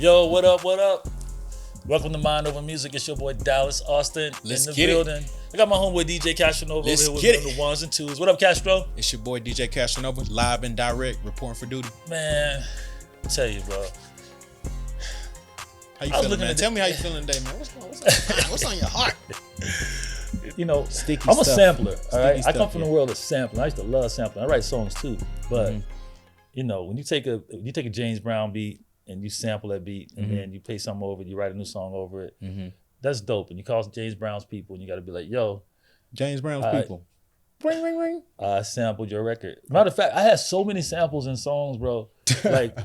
Yo, what up, what up? Welcome to Mind Over Music. It's your boy Dallas Austin Let's in the get building. it. I got my homeboy DJ Castronova over Let's here with get me on it. the ones and twos. What up, Castro? It's your boy DJ Castronova, live and direct, reporting for duty. Man, I tell you, bro. How you I was feeling, looking man? at Tell me how you feeling today, man. What's on your heart? You know, Sticky I'm a stuff. sampler, all right? Sticky I come stuff, from yeah. the world of sampling. I used to love sampling. I write songs too, but you know, when you take a James Brown beat and you sample that beat and then you play something over it, you write a new song over it. That's dope. And you call James Brown's people and you got to be like, yo, James Brown's people. ring, ring, ring. I sampled your record. Matter of fact, I had so many samples in songs, bro. Like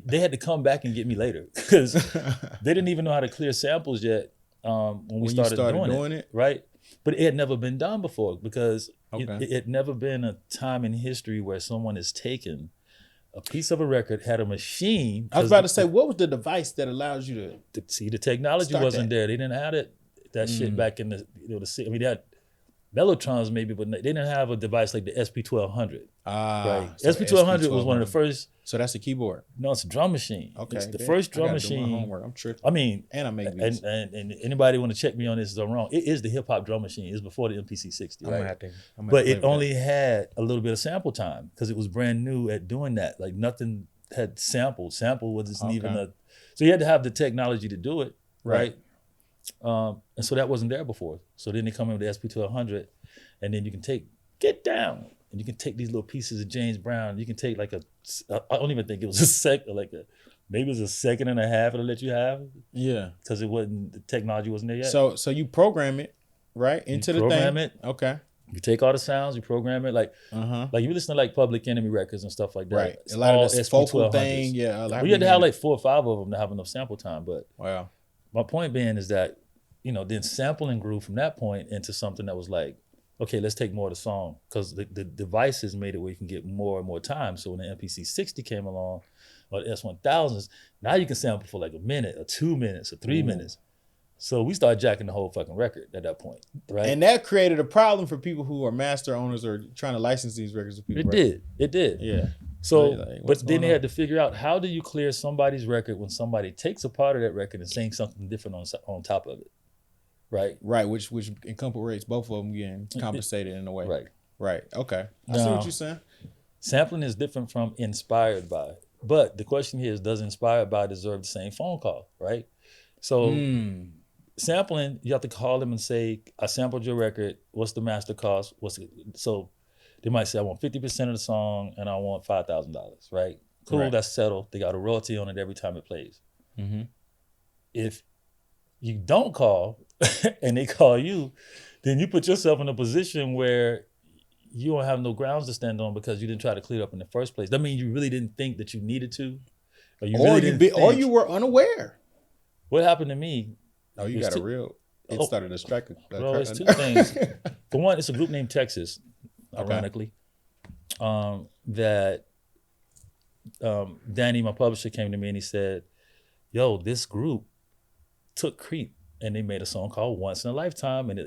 they had to come back and get me later because they didn't even know how to clear samples yet when we started doing it, right? But it had never been done before because it had never been a time in history where someone has taken a piece of a record, had a machine. I was about to say, what was the device that allows you to see the technology wasn't there. They didn't have that shit back in the I mean, they had Mellotrons maybe, but they didn't have a device like the SP1200. Right. So SP1200 was one of the first. So that's a keyboard. No, it's a drum machine. Okay, it's the first drum I gotta do my machine. homework. I'm tripping. I mean, and I make beats. And anybody want to check me on this? Is I'm wrong. It is the hip hop drum machine. It's before the MPC 60, right? But it only had a little bit of sample time because it was brand new at doing that. Like nothing had sampled. Sample wasn't even a. So you had to have the technology to do it, right? And so that wasn't there before. So then they come in with the SP1200, and then you can get down. And you can take these little pieces of James Brown. You can take like I don't even think it was a second, maybe it was a second and a half it'll let you have. Yeah. Because the technology wasn't there yet. So you program it, right? Into the thing. Program it. Okay. You take all the sounds, you program it. Like you listen to like Public Enemy records and stuff like that. Right. It's a lot all of this focal thing. Yeah. We had to have like 4 or 5 of them to have enough sample time. But wow. My point being is that, then sampling grew from that point into something that was like, okay, let's take more of the song because the devices made it where you can get more and more time. So when the MPC 60 came along, or the S1000s, now you can sample for like a minute or 2 minutes or 3 minutes. So we started jacking the whole fucking record at that point, right? And that created a problem for people who are master owners or trying to license these records to people. It did. Yeah. So, but then they had to figure out how do you clear somebody's record when somebody takes a part of that record and saying something different on top of it. Right, which incorporates both of them getting compensated in a way. Right. Okay, I see what you're saying. Sampling is different from inspired by, but the question here is, does inspired by deserve the same phone call? Right. So sampling, you have to call them and say, "I sampled your record. What's the master cost? So they might say, I want 50% of the song and I want $5,000. Right. Cool. Right. That's settled. They got a royalty on it every time it plays. If you don't call and they call you, then you put yourself in a position where you don't have no grounds to stand on because you didn't try to clear it up in the first place. That means you really didn't think that you needed to, or you were unaware. What happened to me? Oh, you got It started to strike. Bro, it's 2 things. For one, it's a group named Texas, ironically, that Danny, my publisher, came to me and he said, "Yo, this group took Creep and they made a song called Once in a Lifetime, and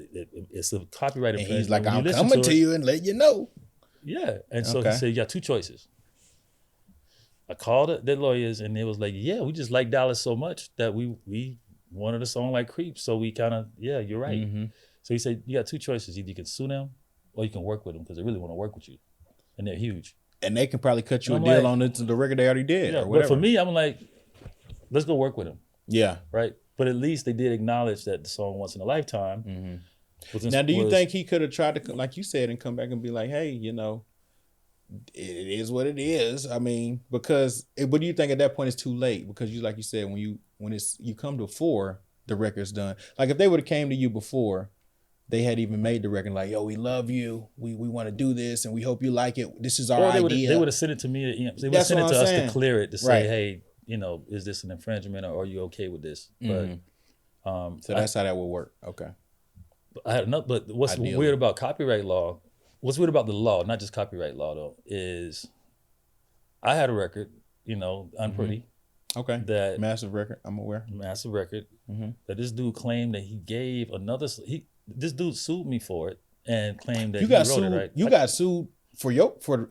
it's a copyright infringement." He's like, "I'm coming to you and let you know." Yeah, and so he said, "You got 2 choices." I called the lawyers and they was like, "Yeah, we just like Dallas so much that we wanted a song like Creep, so we kind of you're right." So he said, "You got 2 choices: either you can sue them or you can work with them because they really want to work with you, and they're huge, and they can probably cut you a deal on the record they already did or whatever." But for me, I'm like, let's go work with them. Yeah, right. But at least they did acknowledge that the song Once in a Lifetime. Now, do you think he could have tried to, like you said, and come back and be like, "Hey, it is what it is"? I mean, but do you think at that point it's too late? Because like you said, when you come to 4, the record's done. Like if they would have came to you before they had even made the record, like, "Yo, we love you. We want to do this, and we hope you like it. This is our idea." They would have sent it to me. They would have sent it to us to clear it, to say, "Hey, is this an infringement or are you okay with this?" But so that's how that would work. Okay. But what's weird about copyright law? What's weird about the law, not just copyright law though, is I had a record, Unpretty. Okay. That massive record. I'm aware. Massive record. That this dude claimed that he gave this dude sued me for it and claimed that he wrote it. Right? You got sued for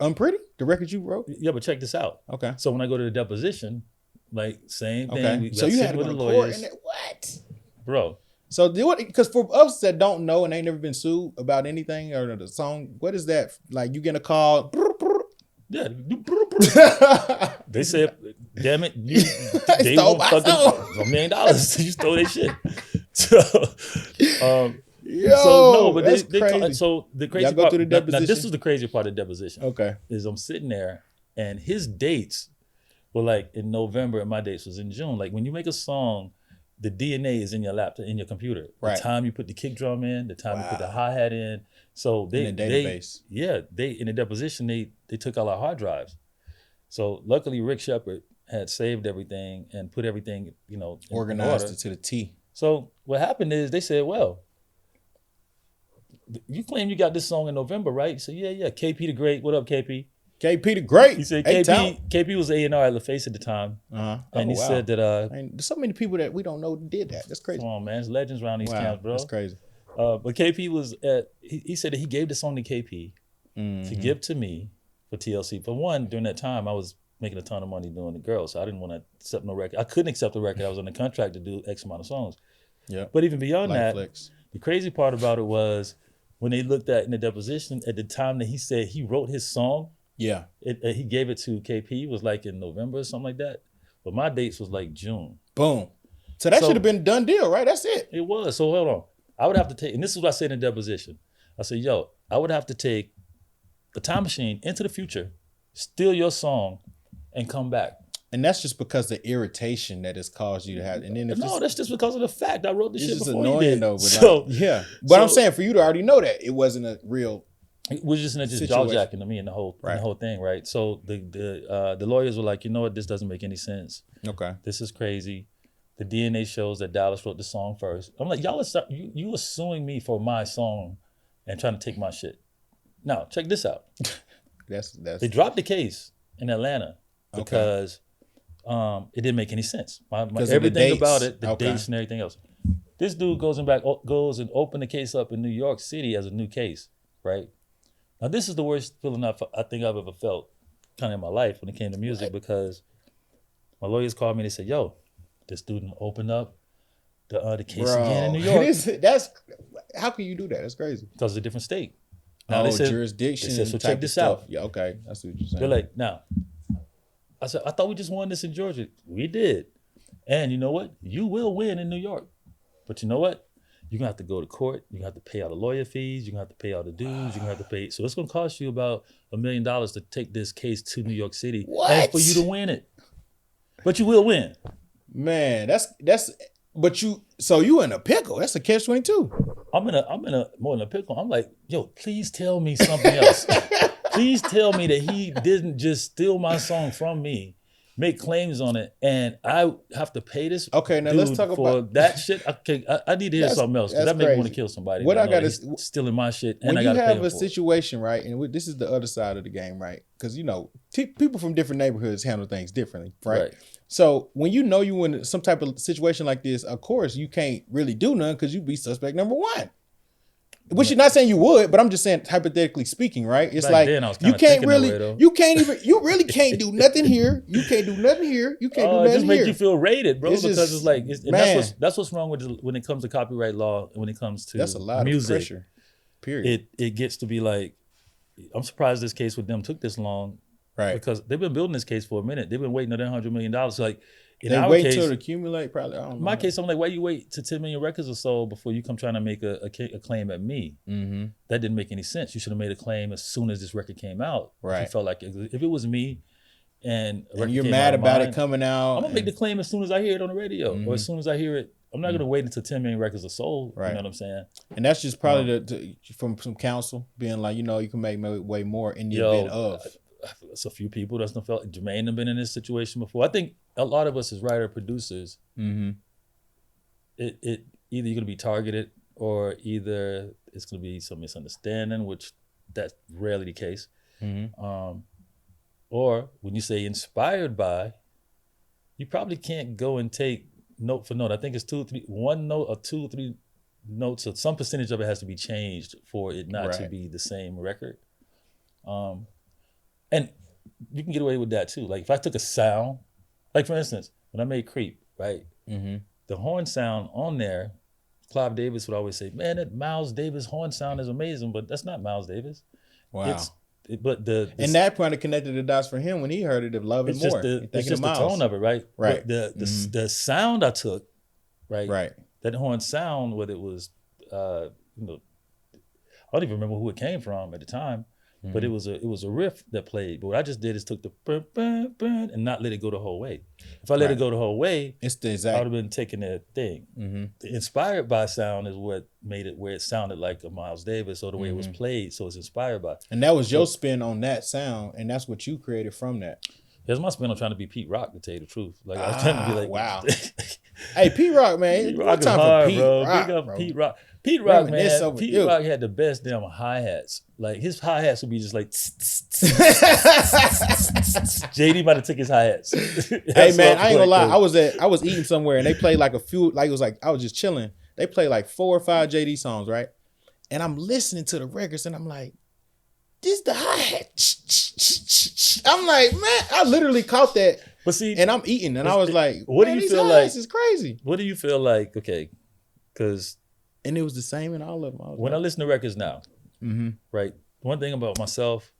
Unpretty, the record you wrote. Yeah, but check this out. Okay. So when I go to the deposition, Like same thing. Okay. So you had to go to court and what? Bro. So because for us that don't know and ain't never been sued about anything or the song, what is that? Like you get a call. Yeah. They said, damn it, they stole want my fucking song. $1 million. You stole their shit. So, Yo, so no, but that's they crazy. so the crazy Y'all go part. through the deposition? Now, this is the crazy part of the deposition. Okay. Is I'm sitting there and his dates were like in November and my dates was in June. Like when you make a song, the DNA is in your laptop, in your computer. Right. The time you put the kick drum in, the time you put the hi-hat in. So they in the database. They in the deposition they took all our hard drives. So luckily Rick Shepard had saved everything and put everything, organized it to the T. So what happened is they said, well, you claim you got this song in November, right? So yeah. KP the Great. What up, KP? KP the Great. He said KP was A&R at LaFace at the time. And he said that there's so many people that we don't know did that. That's crazy. Come on, man. There's legends around these camps, bro. That's crazy. But KP was he said that he gave the song to KP to give to me for TLC. For one, during that time I was making a ton of money doing the girl, so I didn't want to accept no record. I couldn't accept the record. I was on the contract to do X amount of songs. Yeah. But even beyond that, Flex. The crazy part about it was when they looked at in the deposition at the time that he said he wrote his song. Yeah. He gave it to KP, was like in November or something like that. But my dates was like June. Boom. So that should have been a done deal, right? That's it. It was. So hold on. I would have to take, and this is what I said in the deposition. I said, yo, I would have to take the time machine into the future, steal your song, and come back. And that's just because the irritation that has caused you to have. And then that's just because of the fact I wrote this shit before annoying you did. though. So, But I'm saying for you to already know that it wasn't a real. It was just jaw jacking to me in the whole thing, right? So the lawyers were like, you know what, this doesn't make any sense. Okay, this is crazy. The DNA shows that Dallas wrote the song first. I'm like, y'all are you are suing me for my song and trying to take my shit. Now check this out. They dropped the case in Atlanta because it didn't make any sense. Everything about it, the dates and everything else. This dude goes and open the case up in New York City as a new case, right? Now this is the worst feeling I think I've ever felt kind of in my life when it came to music because my lawyers called me and they said, yo, this student opened up the case again in New York. That's how can you do that? That's crazy. Because it's a different state. Now they said, jurisdiction. They said, so check this out. Yeah, okay. That's what you're saying. They're like, now, I said, I thought we just won this in Georgia. We did. And you know what? You will win in New York. But you know what? You're going to have to go to court. You're going to have to pay all the lawyer fees. You're going to have to pay all the dues. You're going to have to pay. So it's going to cost you about $1 million to take this case to New York City. And for you to win it. But you will win. Man, but you in a pickle. That's a catch-22. I'm more in a pickle. I'm like, yo, please tell me something else. Please tell me that he didn't just steal my song from me, make claims on it, and I have to pay this. Okay, now let's talk about that shit. Okay, I need to hear something else because that makes me want to kill somebody. What I got is stealing my shit, and when I you got to pay have him a for situation, right? And this is the other side of the game, right? Because people from different neighborhoods handle things differently, right? So when you in some type of situation like this, of course you can't really do nothing because you be suspect number one. Which you're not saying you would, but I'm just saying hypothetically speaking, right? It's like you really can't do nothing here. You can't do nothing here. You can't do nothing here. It just make you feel rated, bro. Because it's like that's what's wrong with when it comes to copyright law and when it comes to that's a lot music, of pressure. Period. It gets to be like, I'm surprised this case with them took this long. Right. Because they've been building this case for a minute. They've been waiting on that $100 million. So like they wait until it accumulate, probably. I don't know. In my case, I'm like, why you wait to 10 million records or so before you come trying to make a claim at me? Mm-hmm. That didn't make any sense. You should have made a claim as soon as this record came out. Right. If you felt like if it was me and you're mad about it coming out, I'm gonna make the claim as soon as I hear it on the radio or as soon as I hear it. I'm not gonna wait until 10 million records are sold. Right. You know what I'm saying? And that's just probably from some counsel being like, you can make way more in the event of. It's a few people that's not felt. Jermaine have been in this situation before. I think a lot of us as writer producers, it either you're gonna be targeted or either it's gonna be some misunderstanding, which that's rarely the case. Or when you say inspired by, you probably can't go and take note for note. I think it's 2 or 3, one note or 2 or 3 notes, or some percentage of it has to be changed for it not to be the same record. And you can get away with that too. Like if I took a sound, like for instance, when I made Creep, right? The horn sound on there, Clive Davis would always say, "Man, that Miles Davis horn sound is amazing," but that's not Miles Davis. Wow. But and that kind of connected the dots for him when he heard it of Love and More. It's just the tone of it, right? Right. But the sound I took, right? Right. That horn sound, whether it was, I don't even remember who it came from at the time, but it was a riff that played. But what I just did is took the burn, burn, burn, and not let it go the whole way. If I let it go the whole way, it's the exact. I would have been taking that thing. The inspired by sound is what made it where it sounded like a Miles Davis, or the way it was played. So it's inspired by. And that was your spin on that sound, and that's what you created from that. That's my spin on trying to be Pete Rock, to tell you the truth. Like I was trying to be like, wow. Hey, Pete Rock, man. Pete Rock is hard, bro. Big up Pete Rock. Pete Rock, man. Pete Rock had the best damn hi-hats. Like his hi-hats would be just like JD might have took his hi-hats. Hey man, I ain't gonna lie. I was eating somewhere and they played like a few, like it was like I was just chilling. They played like 4 or 5 JD songs, right? And I'm listening to the records and I'm like, this the hi-hat. I'm like, man, I literally caught that. But see, and I'm eating and I was like, what do you feel like? This is crazy. What do you feel like? Okay, because and it was the same in all of them. When I listen to records now, right? One thing about myself,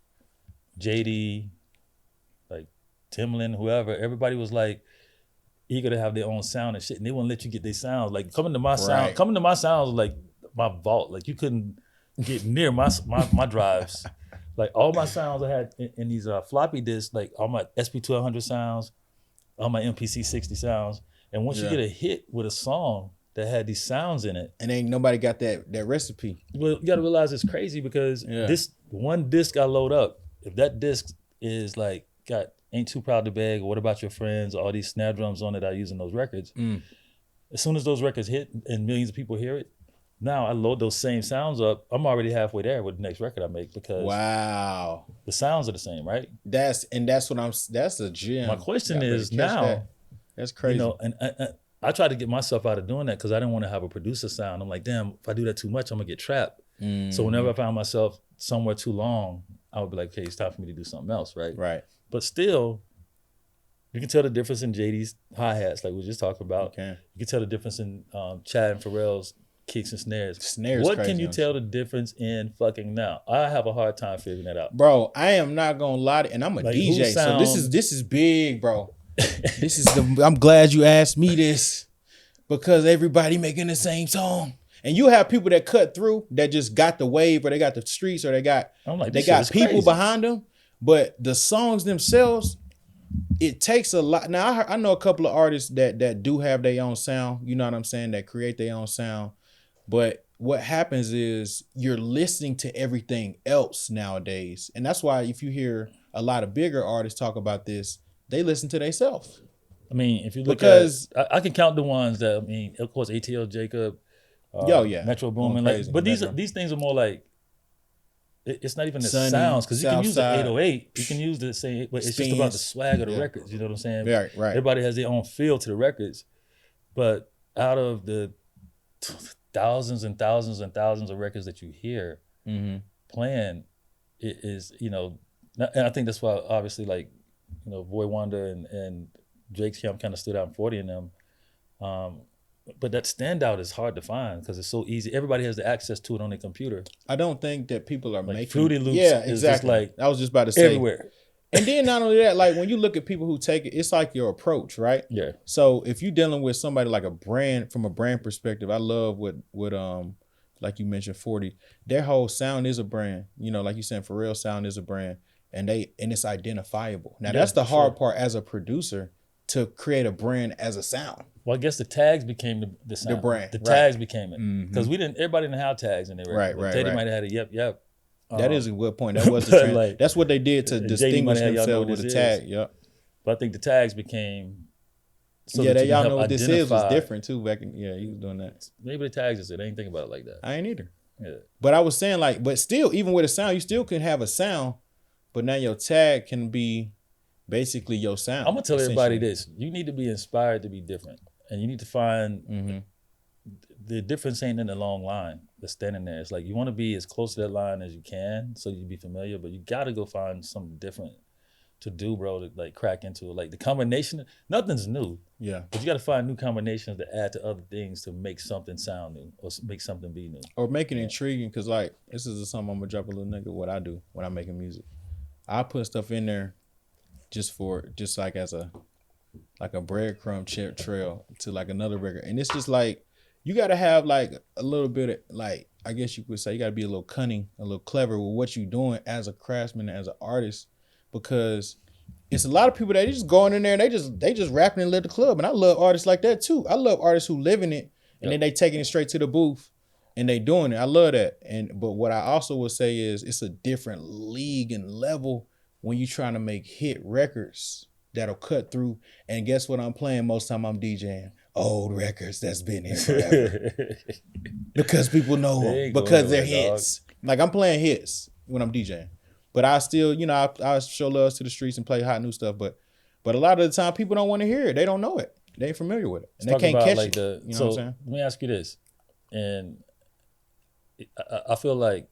JD, like Timbaland, whoever, everybody was like eager to have their own sound and shit, and they wouldn't let you get their sounds. Like coming to my sound was like my vault. Like you couldn't get near my drives. Like all my sounds I had in these floppy disks, like all my SP1200 sounds, all my MPC 60 sounds, and once you get a hit with a song that had these sounds in it, and ain't nobody got that recipe. Well, you got to realize it's crazy because this one disc I load up, if that disc is like got Ain't Too Proud to Beg or What About Your Friends, all these snare drums on it I use in those records, as soon as those records hit and millions of people hear it, now I load those same sounds up. I'm already halfway there with the next record I make because the sounds are the same, right? That's a gem. My question is now, that's crazy. And I tried to get myself out of doing that because I didn't want to have a producer sound. I'm like, damn, if I do that too much, I'm gonna get trapped. So whenever I found myself somewhere too long, I would be like, okay, it's time for me to do something else, right? Right. But still, you can tell the difference in JD's hi-hats, like we were just talking about. You can tell the difference in Chad and Pharrell's kicks and snares. What can you tell the difference in fucking now? I have a hard time figuring that out. Bro, I am not gonna lie, and I'm a like, DJ, so this is big, bro. I'm glad you asked me this because everybody making the same song. And you have people that cut through that just got the wave or they got the streets or they got people behind them. But the songs themselves, it takes a lot. Now I know a couple of artists that do have their own sound, you know what I'm saying, that create their own sound. But what happens is you're listening to everything else nowadays. And that's why if you hear a lot of bigger artists talk about this, they listen to themselves. I mean, if you look at, I can count the ones that, I mean, of course, ATL Jacob, Metro Boomin, like, but these things are more like, it's not even the sounds, because you can use the 808, you can use the same, but it's just about the swag of the records, you know what I'm saying? Right. Everybody has their own feel to the records, but out of the thousands and thousands and thousands of records that you hear playing, it is, and I think that's why obviously like, Boy Wonder and Drake's Camp kind of stood out in 40 in them. But that standout is hard to find because it's so easy. Everybody has the access to it on their computer. I don't think that people are like making Fruity Loops. Yeah, exactly. Like I was just about to say everywhere. And then not only that, like when you look at people who take it, it's like your approach, right? Yeah. So if you're dealing with somebody like a brand, from a brand perspective, I love what like you mentioned 40, their whole sound is a brand. Like you said, Pharrell sound is a brand. And it's identifiable. Now that's the hard part as a producer, to create a brand as a sound. Well, I guess the tags became the sound. The brand. The tags became it. Because everybody didn't have tags in their record. Right. Teddy might have had a yep. That is a good point. That was the trend. Like, that's what they did to distinguish themselves with a tag. Yep. But I think the tags became that y'all know what this is was different too back in, he was doing that. Maybe the tags is it. I ain't think about it like that. I ain't either. Yeah. But I was saying but still, even with a sound, you still can have a sound, but now your tag can be basically your sound. I'm gonna tell everybody this: you need to be inspired to be different, and you need to find the difference ain't in the long line that's standing there. It's like you want to be as close to that line as you can, so you be familiar, but you got to go find something different to do, bro, to like crack into it. Like the combination, nothing's new. Yeah. But you got to find new combinations to add to other things to make something sound new or make something be new. Or make it intriguing, because like this is something I'm gonna drop a little nigga what I do when I'm making music. I put stuff in there just like as a breadcrumb trail to like another record. And it's just like you gotta have like a little bit of like, I guess you could say you gotta be a little cunning, a little clever with what you're doing as a craftsman, as an artist, because it's a lot of people that just going in there and they just rapping and live the club. And I love artists like that too. I love artists who live in it and then they taking it straight to the booth and they doing it. I love that. But what I also would say is it's a different league and level when you trying to make hit records that'll cut through. And guess what I'm playing most time I'm DJing? Old records that's been here forever. Because people know them, because they're hits. Like I'm playing hits when I'm DJing. But I still, you know, I show love to the streets and play hot new stuff. But a lot of the time people don't want to hear it. They don't know it. They ain't familiar with it. And they can't catch like it. You know what I'm saying? Let me ask you this. And I feel like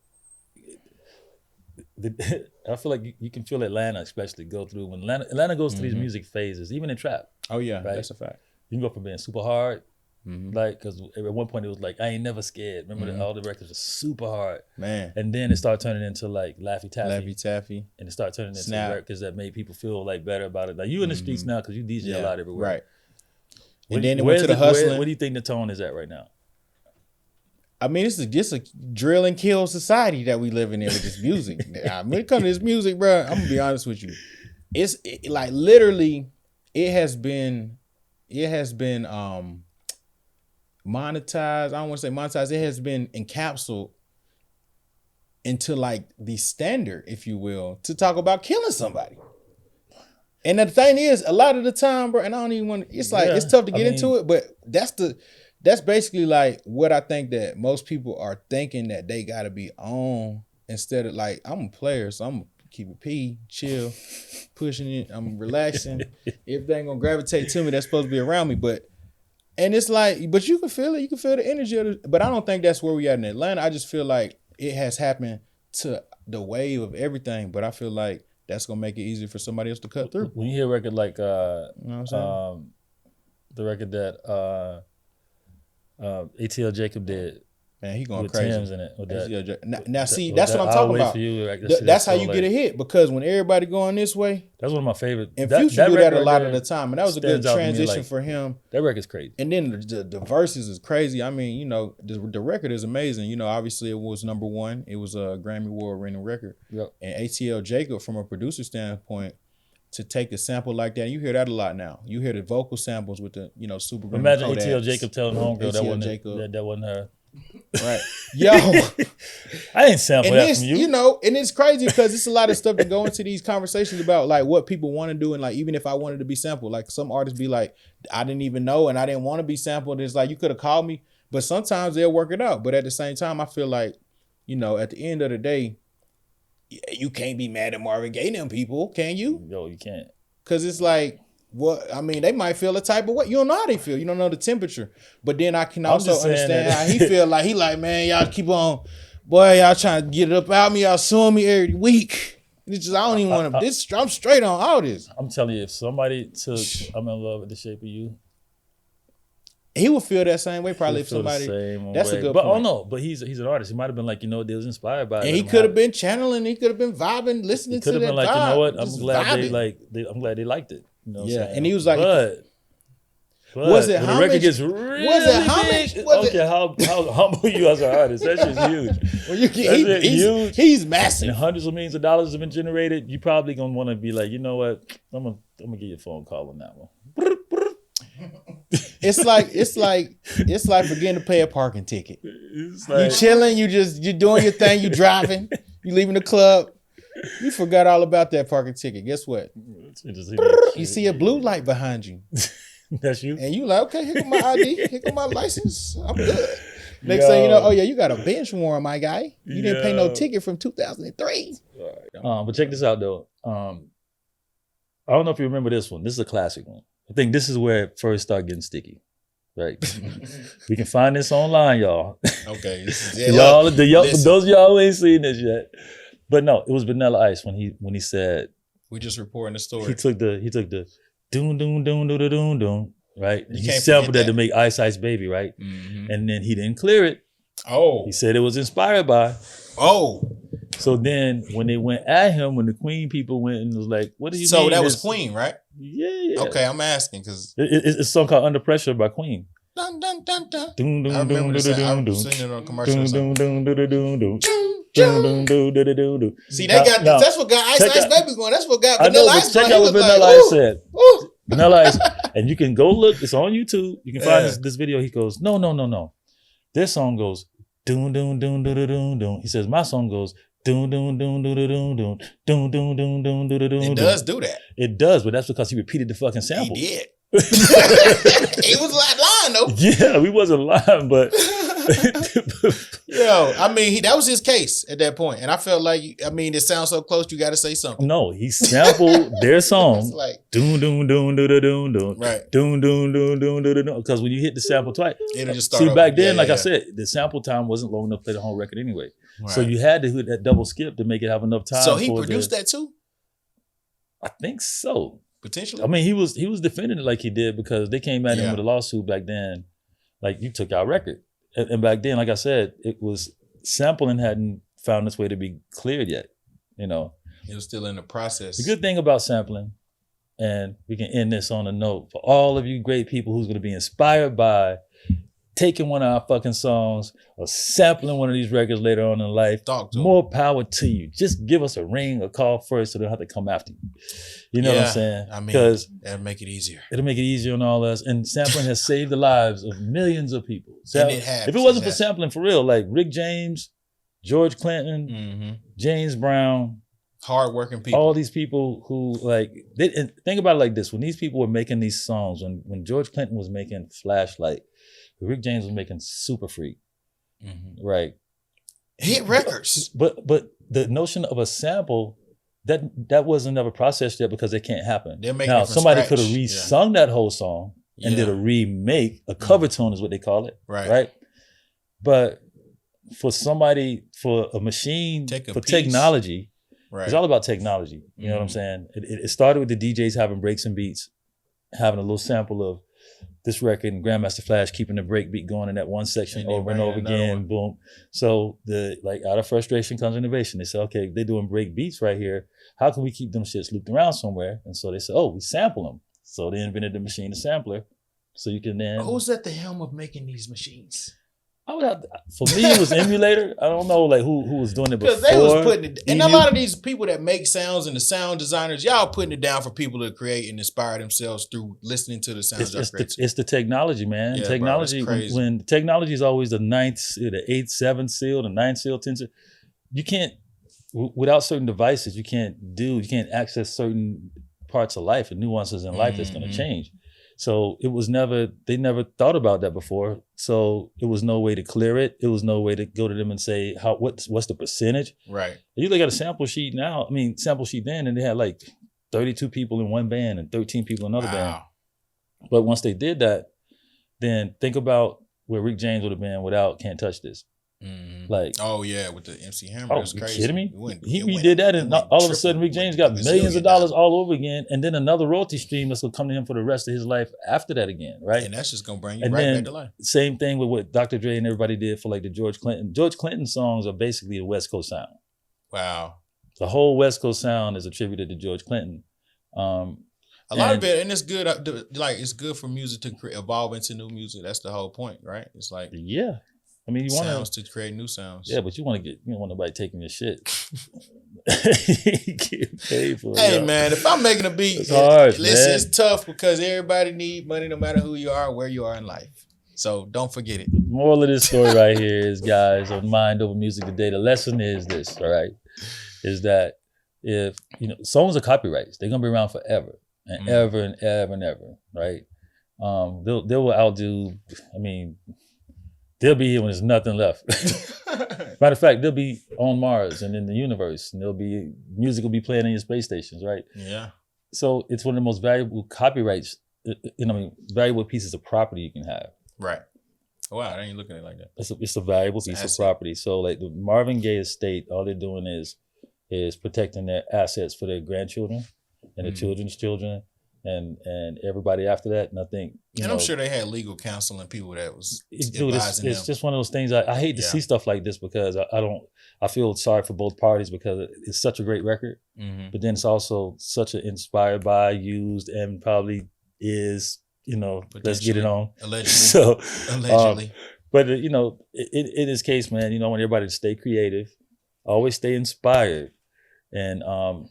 you can feel Atlanta especially go through when Atlanta goes through these music phases, even in trap. Oh yeah, right? That's a fact. You can go from being super hard, like, because at one point it was like, I ain't never scared. Remember all the records were super hard. Man. And then it started turning into like Laffy Taffy. And it started turning into records that made people feel like better about it. Like you in the streets now because you DJ a lot everywhere. Right. And then it went to the hustling. Where do you think the tone is at right now? I mean, it's just a drill and kill society that we live in there with this music. When it comes to this music, bro, I'm gonna be honest with you. It's like literally, it has been monetized. I don't want to say monetized. It has been encapsulated into like the standard, if you will, to talk about killing somebody. And the thing is, a lot of the time, bro, and I don't even want to, it's like, it's tough to get into it, but that's basically like what I think that most people are thinking that they got to be on, instead of like, I'm a player, so I'm keep it P, chill, pushing it, I'm relaxing. Everything gonna gravitate to me that's supposed to be around me. And it's like, but you can feel it, you can feel the energy of it. But I don't think that's where we at in Atlanta. I just feel like it has happened to the wave of everything, but I feel like that's gonna make it easier for somebody else to cut through. When you hear a record like you know what I'm saying? The record that ATL Jacob did, man, he going with crazy. Tim's in it. Now see, that's what I'm talking about. That's how you get a hit, because when everybody going this way, that's one of my favorite. And Future do that a lot of the time, and that was a good transition for him. That record's crazy. And then the verses is crazy. I mean, you know, the record is amazing. You know, obviously it was number one. It was a Grammy Award-winning record. Yep. And ATL Jacob, from a producer standpoint, to take a sample like that, you hear that a lot now. You hear the vocal samples with the, you know, super. Imagine ATL Jacob telling homegirl that wasn't her. Right. Yo. I didn't sample that from you. You know, and it's crazy because it's a lot of stuff to go into these conversations about like what people want to do, and like even if I wanted to be sampled, like some artists be like, I didn't even know and I didn't want to be sampled. It's like, you could have called me, but sometimes they'll work it out. But at the same time, I feel like, you know, at the end of the day, you can't be mad at Marvin Gaye and them people, can you? Yo, you can't. Cause it's like, what I mean, they might feel a type of way. You don't know how they feel. You don't know the temperature. But then I can also understand how he feel. Like he like, man, y'all keep on, boy, y'all trying to get it up out me. Y'all suing me every week. It's just, I don't even want to. I'm straight on all this. I'm telling you, if somebody took "I'm in Love with the Shape of You," he would feel that same way. Probably if somebody. That's a good point. Oh no, but he's an artist. He might have been like, you know, they was inspired by it. And he could have been channeling. He could have been vibing, listening to that. Could have been like, you know what? I'm glad they liked it. You know and he was like, but was it homage? The record gets really was it homage? Big, I don't care how humble you as an artist. That shit's huge. Well, huge. He's massive. And hundreds of millions of dollars have been generated. You probably gonna want to be like, you know what? I'm gonna give you a phone call on that one. It's like forgetting to pay a parking ticket. Like, you chilling, you doing your thing, you driving, you leaving the club. You forgot all about that parking ticket. Guess what? You see a blue light behind you. That's you. And you like, okay, here go my ID, here go my license. I'm good. Next thing you know, oh yeah, you got a bench warrant, my guy. You didn't pay no ticket from 2003. But check this out though. I don't know if you remember this one. This is a classic one. I think this is where it first started getting sticky. Right. We can find this online, y'all. Okay. Those of y'all who ain't seen this yet. But no, it was Vanilla Ice when he said, We just reporting the story. He took the doom doom doom doom doom doom, right? He sampled that to make Ice Ice Baby, right? Mm-hmm. And then he didn't clear it. Oh. He said it was inspired by. Oh. So then when they went at him, when the Queen people went and was like, what do you mean? So that was Queen, right? Yeah. Okay, I'm asking because it's a song called Under Pressure by Queen. Dun, dun, dun, dun. Doom, doom, I remember doom, I've doom, seen it on a commercial. Doom, doom, doom, doom, doom, doom. See, they got that's what got Ice Ice Baby going. That's what got Vanilla Ice going. Check out what Vanilla Ice said. Vanilla Ice, and you can go look. It's on YouTube. You can find this video. He goes, no. This song goes doom doom doom doom doom doom. He says my song goes doom doom doom doom doom doom doom doom doom doom doom doom. It does do that. It does, but that's because he repeated the fucking sample. He did. He was lying though. Yeah, we wasn't lying, but yo, I mean, that was his case at that point, and I felt like, I mean, it sounds so close. You got to say something. No, he sampled their song. Like doom doom doom doom doom doom. Right. Doom doom doom doom doom doom. Because when you hit the sample twice, it'll just start. See, back then, I said, the sample time wasn't long enough to play the whole record anyway. Right. So you had to hit that double skip to make it have enough time. So he produced that too? I think so. Potentially. I mean, he was defending it like he did because they came at him with a lawsuit back then. Like, you took our record. And back then, like I said, it was sampling hadn't found its way to be cleared yet. You know, it was still in the process. The good thing about sampling, and we can end this on a note for all of you great people who's going to be inspired by taking one of our fucking songs or sampling one of these records later on in life. More power to you. Just give us a ring or call first so they don't have to come after you. You know what I'm saying? I mean, because that'll make it easier. It'll make it easier on all us. And sampling has saved the lives of millions of people. And it has. If it wasn't for sampling for real, like Rick James, George Clinton, James Brown, hardworking people, all these people who and think about it like this: when these people were making these songs, when George Clinton was making Flashlight, Rick James was making Super Freak, right? Hit records. But the notion of a sample that wasn't ever processed yet because it can't happen. Now somebody could have re-sung that whole song and did a remake, a cover tune is what they call it, right? But for a machine, for technology, it's all about technology. You know what I'm saying? It started with the DJs having breaks and beats, having a little sample of this record and Grandmaster Flash keeping the break beat going in that one section over and over again, boom. So out of frustration comes innovation. They said, okay, they're doing break beats right here. How can we keep them shits looped around somewhere? And so they said, we sample them. So they invented the machine, the sampler. So you can then... Who's at the helm of making these machines? For me, it was emulator. I don't know who was doing it before. Because they was putting it, and a lot of these people that make sounds and the sound designers, y'all putting it down for people to create and inspire themselves through listening to the sounds. It's the technology, man. Yeah, technology. Bro, when technology is always the 9th, the 8th, 7th seal, the 9th seal, 10th seal. You can't, without certain devices, you can't access certain parts of life and nuances in life that's going to change. So they never thought about that before. So it was no way to clear it. It was no way to go to them and say, what's the percentage? Right. You look at a sample sheet now, sample sheet then, and they had like 32 people in one band and 13 people in another band. But once they did that, then think about where Rick James would have been without Can't Touch This. Like, with the MC Hammer, that's crazy. You kidding me? He did that, and all of a sudden Rick James got millions of dollars all over again, and then another royalty stream that's gonna come to him for the rest of his life after that again, right? And that's just gonna bring you back to life. Same thing with what Dr. Dre and everybody did for like the George Clinton. George Clinton songs are basically the West Coast sound. Wow. The whole West Coast sound is attributed to George Clinton. A lot of it, and it's good. It's good for music to evolve into new music. That's the whole point, right? It's like you want sounds to create new sounds. Yeah, but you don't want nobody taking your shit. Get paid for it. Hey man, if I'm making a beat, it's hard. It's tough because everybody need money, no matter who you are, where you are in life. So don't forget it. The moral of this story right here is, guys, on Mind Over Music today, the lesson is this, all right? Is that if songs are copyrights, they're gonna be around forever and ever and ever and ever, right? They will outdo. They'll be here when there's nothing left. Matter of fact, they'll be on Mars and in the universe, and music will be playing in your space stations, right? Yeah. So it's one of the most valuable copyrights, valuable pieces of property you can have. Right. Wow, I ain't looking at it like that. It's a valuable piece of property. So like the Marvin Gaye estate, all they're doing is protecting their assets for their grandchildren. and the children's children, and everybody after that. And I think, I'm sure they had legal counsel and people that was dude, it's just one of those things. I hate to see stuff like this because I feel sorry for both parties because it's such a great record, but then it's also such an inspired by, used, and probably is, let's get it on. Allegedly. So, allegedly. But in this case, man, I want everybody to stay creative, always stay inspired. And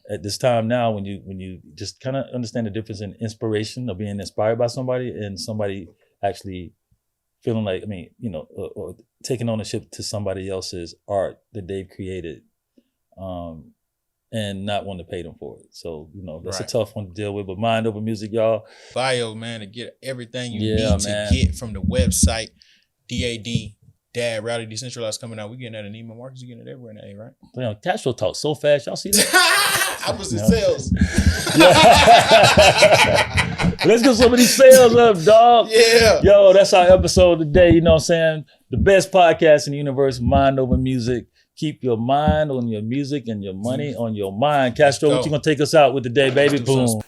at this time now, when you just kind of understand the difference in inspiration of being inspired by somebody and somebody actually feeling like, or taking ownership to somebody else's art that they've created, and not wanting to pay them for it. So, that's a tough one to deal with. But Mind Over Music, y'all. Bio, man, to get everything you need to get from the website. DAD. Dad, Rowdy, Decentralized coming out. We getting that in Neiman Marcus. You getting it everywhere in the A, right? Cash flow talk so fast. Y'all see that? I was in sales. Let's get some of these sales up, dog. Yeah. Yo, that's our episode today. You know what I'm saying? The best podcast in the universe, Mind Over Music. Keep your mind on your music and your money on your mind. Castro, what you gonna take us out with today, baby? Boom.